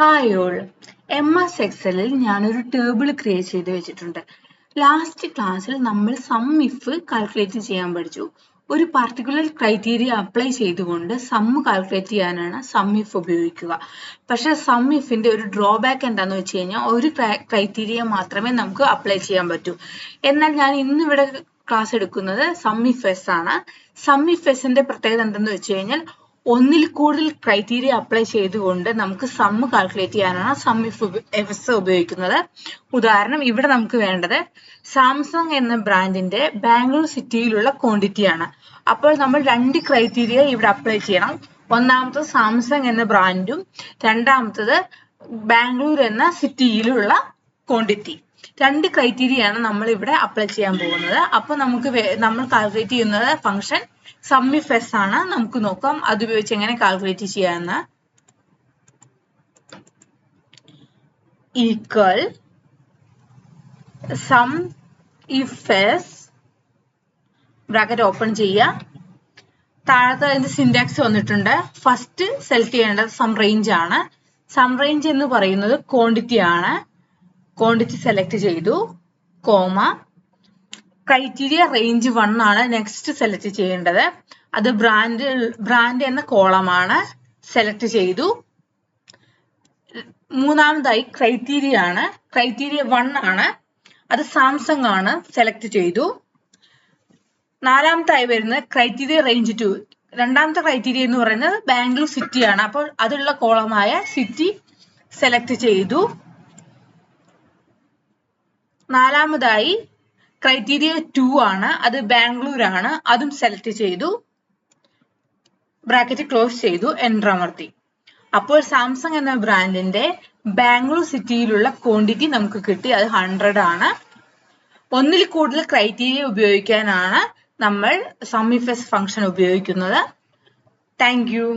Hi all. MS എക്സലിൽ ഞാനൊരു table create ചെയ്ത് വെച്ചിട്ടുണ്ട്. ലാസ്റ്റ് ക്ലാസ്സിൽ നമ്മൾ സം ഇഫ് കാൽക്കുലേറ്റ് ചെയ്യാൻ പഠിച്ചു. ഒരു പർട്ടിക്കുലർ ക്രൈറ്റീരിയ അപ്ലൈ ചെയ്തുകൊണ്ട് സം കാൽക്കുലേറ്റ് ചെയ്യാനാണ് സം ഇഫ് ഉപയോഗിക്കുക. പക്ഷെ സം ഇഫിന്റെ ഒരു ഡ്രോബാക്ക് എന്താന്ന് വെച്ച് കഴിഞ്ഞാൽ ഒരു ക്രൈറ്റീരിയ മാത്രമേ നമുക്ക് അപ്ലൈ ചെയ്യാൻ പറ്റൂ. എന്നാൽ ഞാൻ ഇന്നിവിടെ ക്ലാസ് എടുക്കുന്നത് സം ഇഫ് എസ് ആണ്. സം ഇഫ് എസിന്റെ പ്രത്യേകത എന്തെന്ന് വെച്ച് കഴിഞ്ഞാൽ ഒന്നിൽ കൂടുതൽ ക്രൈറ്റീരിയ അപ്ലൈ ചെയ്തുകൊണ്ട് നമുക്ക് സം കാൽക്കുലേറ്റ് ചെയ്യാനാണ് സം ഇഫ് എസ് ഉപയോഗിക്കുന്നത്. ഉദാഹരണം ഇവിടെ നമുക്ക് വേണ്ടത് സാംസങ് എന്ന ബ്രാൻഡിന്റെ ബാംഗ്ലൂർ സിറ്റിയിലുള്ള ക്വാണ്ടിറ്റി ആണ്. അപ്പോൾ നമ്മൾ രണ്ട് ക്രൈറ്റീരിയ ഇവിടെ അപ്ലൈ ചെയ്യണം. ഒന്നാമത്തത് സാംസങ് എന്ന ബ്രാൻഡും രണ്ടാമത്തത് ബാംഗ്ലൂർ എന്ന സിറ്റിയിലുള്ള ക്വാണ്ടിറ്റി. രണ്ട് ക്രൈറ്റീരിയയാണ് നമ്മൾ ഇവിടെ അപ്ലൈ ചെയ്യാൻ പോകുന്നത്. അപ്പൊ നമുക്ക് നമ്മൾ കാൽക്കുലേറ്റ് ചെയ്യുന്നത് ഫംഗ്ഷൻ സം ഇഫ് എസ് ആണ്. നമുക്ക് നോക്കാം അത് ഉപയോഗിച്ച് എങ്ങനെ കാൽക്കുലേറ്റ് ചെയ്യാമെന്ന്. Equal sum if S bracket open ചെയ്യുക. താഴത്തെ അതിന്റെ സിന്റാക്സ് വന്നിട്ടുണ്ട്. ഫസ്റ്റ് സെലക്ട് ചെയ്യേണ്ടത് സം റേഞ്ച് ആണ്. സം റേഞ്ച് എന്ന് പറയുന്നത് ക്വാണ്ടിറ്റി ആണ്. ക്വാണ്ടിറ്റി സെലക്ട് ചെയ്തു, കോമ. ക്രൈറ്റീരിയ റേഞ്ച് 1 ആണ് നെക്സ്റ്റ് സെലക്ട് ചെയ്യേണ്ടത്. അത് ബ്രാൻഡ് എന്ന കോളമാണ്. സെലക്ട് ചെയ്തു. മൂന്നാമതായി ക്രൈറ്റീരിയ ആണ്. ക്രൈറ്റീരിയ 1 ആണ്. അത് സാംസങ് ആണ്. സെലക്ട് ചെയ്തു. നാലാമതായി വരുന്നത് ക്രൈറ്റീരിയ റേഞ്ച് 2. രണ്ടാമത്തെ ക്രൈറ്റീരിയ എന്ന് പറയുന്നത് ബാംഗ്ലൂർ സിറ്റി ആണ്. അപ്പോൾ അതുള്ള കോളമായ സിറ്റി സെലക്ട് ചെയ്തു. നാലാമതായി ക്രൈറ്റീരിയ 2 ആണ്. അത് ബാംഗ്ലൂർ ആണ്. അതും സെലക്ട് ചെയ്തു. ബ്രാക്കറ്റ് ക്ലോസ് ചെയ്തു, എന്റർ അമർത്തി. അപ്പോൾ സാംസങ് എന്ന ബ്രാൻഡിന്റെ ബാംഗ്ലൂർ സിറ്റിയിലുള്ള ക്വാണ്ടിറ്റി നമുക്ക് കിട്ടി. അത് 100 ആണ്. ഒന്നിൽ കൂടുതൽ ക്രൈറ്റീരിയ ഉപയോഗിക്കാനാണ് നമ്മൾ സം ഇഫ് എസ് ഫംഗ്ഷൻ ഉപയോഗിക്കുന്നത്. Thank you.